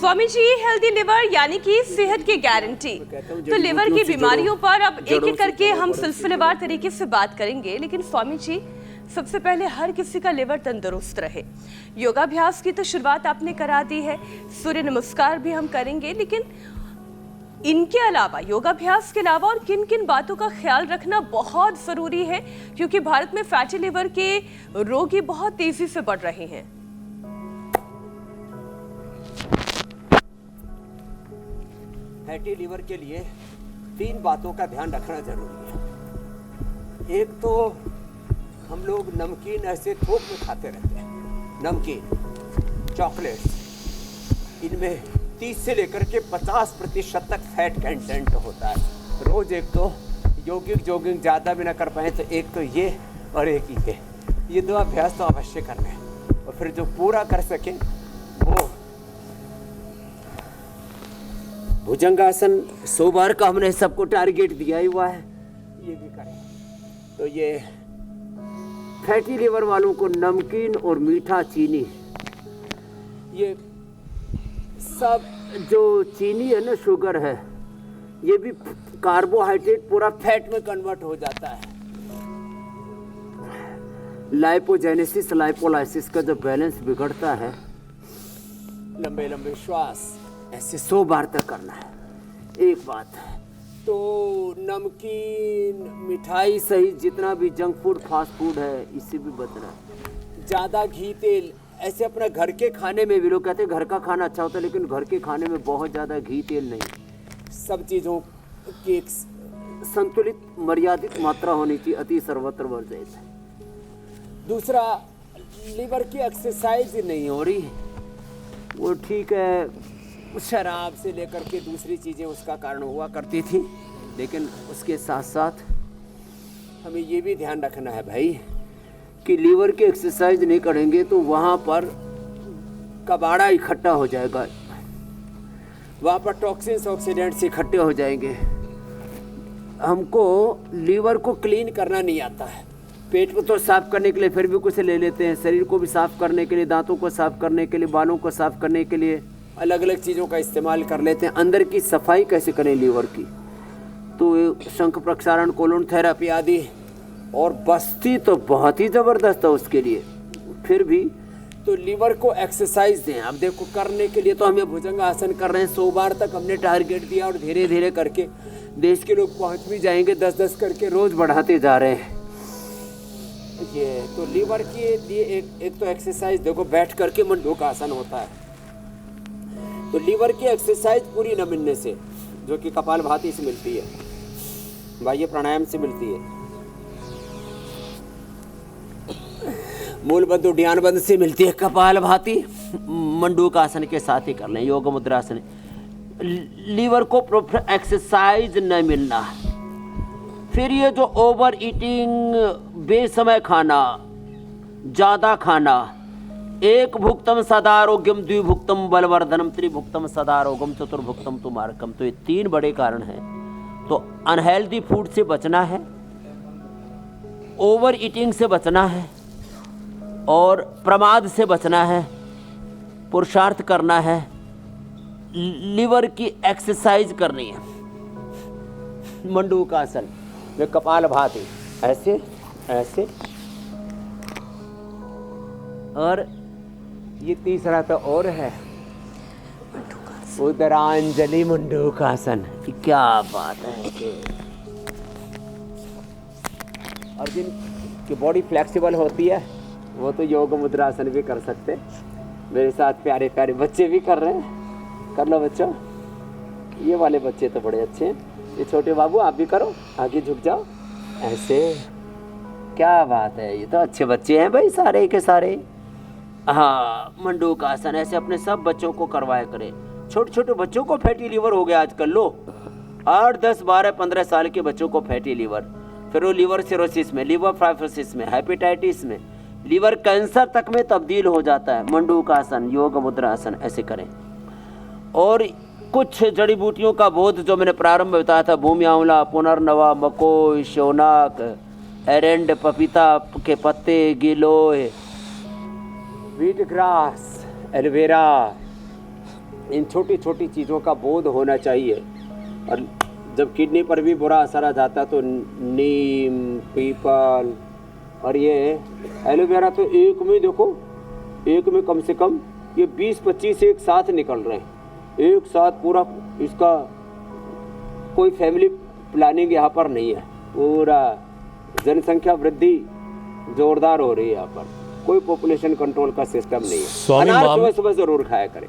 Swami ji, healthy liver यानी कि सेहत की गारंटी। तो लिवर की बीमारियों पर अब एक एक करके हम सिलसिलेवार तरीके से बात करेंगे, लेकिन स्वामी जी सबसे पहले हर किसी का लिवर तंदुरुस्त रहे। योगाभ्यास की तो शुरुआत आपने करा दी है, सूर्य नमस्कार भी हम करेंगे, लेकिन इनके अलावा, योगाभ्यास के अलावा और किन किन बातों का ख्याल रखना बहुत जरूरी है, क्योंकि भारत में फैटी लिवर के रोगी बहुत तेजी से बढ़ रहे हैं। फैटी लिवर के लिए 3 बातों का ध्यान रखना जरूरी है। एक तो हम लोग नमकीन ऐसे थोक में खाते रहते हैं, नमकीन, चॉकलेट्स, इनमें 30 से लेकर के 50% तक फैट कंटेंट होता है। रोज एक तो जॉगिंग ज़्यादा भी ना कर पाए तो एक तो ये और एक ये 2 अभ्यास तो अवश्य करने हैं। और फिर जो पूरा कर सके वो भुजंगासन 100 बार का हमने सबको टारगेट दिया ही हुआ है, ये भी करें। तो ये फैटी लिवर वालों को नमकीन और मीठा, चीनी, ये सब जो चीनी है ना, शुगर है, ये भी कार्बोहाइड्रेट पूरा फैट में कन्वर्ट हो जाता है। लाइपोजेनेसिस, लाइपोलाइसिस का जो बैलेंस बिगड़ता है, लंबे लंबे श्वास ऐसे 100 बार तक करना है। एक बात है तो नमकीन, मिठाई सही जितना भी जंक फूड, फास्ट फूड है, इससे भी बचना है। ज़्यादा घी, तेल, ऐसे अपना घर के खाने में भी, लोग कहते हैं घर का खाना अच्छा होता है, लेकिन घर के खाने में बहुत ज़्यादा घी तेल नहीं। सब चीज़ों की एक संतुलित मर्यादित मात्रा होनी चाहिए, अति सर्वत्र वर्जित है। दूसरा, लीवर की एक्सरसाइज नहीं हो रही, वो ठीक है, शराब से लेकर के दूसरी चीज़ें उसका कारण हुआ करती थी, लेकिन उसके साथ साथ हमें ये भी ध्यान रखना है भाई कि लीवर की एक्सरसाइज नहीं करेंगे तो वहाँ पर कबाड़ा इकट्ठा हो जाएगा, वहाँ पर टॉक्सिन्स, ऑक्सीडेंट्स इकट्ठे हो जाएंगे। हमको लीवर को क्लीन करना नहीं आता है। पेट को तो साफ करने के लिए फिर भी कुछ ले लेते हैं, शरीर को भी साफ करने के लिए, दांतों को साफ करने के लिए, बालों को साफ करने के लिए अलग अलग चीज़ों का इस्तेमाल कर लेते हैं। अंदर की सफाई कैसे करें लीवर की, तो शंख प्रक्षालन, कोलोन थेरेपी आदि, और बस्ती तो बहुत ही ज़बरदस्त है उसके लिए। फिर भी तो लीवर को एक्सरसाइज दें। अब देखो, करने के लिए तो हमें भुजंगासन कर रहे हैं, 100 बार तक हमने टारगेट दिया, और धीरे धीरे करके देश के लोग पहुँच भी जाएंगे, 10-10 करके रोज़ बढ़ाते जा रहे हैं। ये तो लीवर के लिए एक तो एक्सरसाइज देखो, बैठ करके मंडूकासन होता है। तो लीवर की एक्सरसाइज पूरी न मिलने से, जो कि कपालभाति से मिलती है, बाह्य प्राणायाम से मिलती है, मूलबंध उड्डयन बंध से मिलती है, कपालभाति मंडूकासन के साथ ही कर लें, योग मुद्रासन। लीवर को प्रॉपर एक्सरसाइज न मिलना, फिर ये जो ओवर ईटिंग, बेसमय खाना, ज़्यादा खाना, एक भुक्तम सदारोग्यम, द्विभुक्तम बलवर्धनम, त्रिभुक्तम सदारोगम, चतुर्भुक्तम तुमारकम। तो ये 3 बड़े कारण हैं। तो अनहेल्दी फूड से बचना है, ओवर ईटिंग से बचना है, और प्रमाद से बचना है, पुरुषार्थ करना है, लिवर की एक्सरसाइज करनी है, मंडूकासन में कपालभाति ऐसे ऐसे, और ये तीसरा तो और है, उदरांजलि मंडूकासन। क्या बात है कि और जिनकी बॉडी फ्लेक्सिबल होती है वो तो योग मुद्रासन भी कर सकते हैं। मेरे साथ प्यारे प्यारे बच्चे भी कर रहे हैं, कर लो बच्चों। ये वाले बच्चे तो बड़े अच्छे हैं। ये छोटे बाबू आप भी करो, आगे झुक जाओ ऐसे। क्या बात है, ये तो अच्छे बच्चे हैं भाई, सारे के सारे। हाँ, मंडूकासन ऐसे अपने सब बच्चों को करवाया करें। छोटे छोटे बच्चों को फैटी लीवर हो गया आजकल, लो 8, 10, 12, 15 साल के बच्चों को फैटी लीवर, फिर वो लीवर सिरोसिस में, लीवर फाइब्रोसिस में, हेपेटाइटिस में, लीवर कैंसर तक में तब्दील हो जाता है। मंडूकासन, योग मुद्रासन ऐसे करें। और कुछ जड़ी बूटियों का बोध जो मैंने प्रारंभ में बताया था, भूमि आंवला, पुनर्नवा, मकोई, शोनाक, एरेंड, पपीता के पत्ते, गिलोय, व्हीट ग्रास, एलोवेरा, इन छोटी छोटी चीज़ों का बोध होना चाहिए। और जब किडनी पर भी बुरा असर आ जाता है तो नीम, पीपल और ये एलोवेरा तो एक में देखो, एक में कम से कम ये 20-25 एक साथ निकल रहे हैं, एक साथ पूरा। इसका कोई फैमिली प्लानिंग यहाँ पर नहीं है, पूरा जनसंख्या वृद्धि जोरदार हो रही है यहाँ पर, कोई पॉपुलेशन कंट्रोल का सिस्टम नहीं है। स्वामी अनार माम- सुबह सुबह जरूर खाया करें।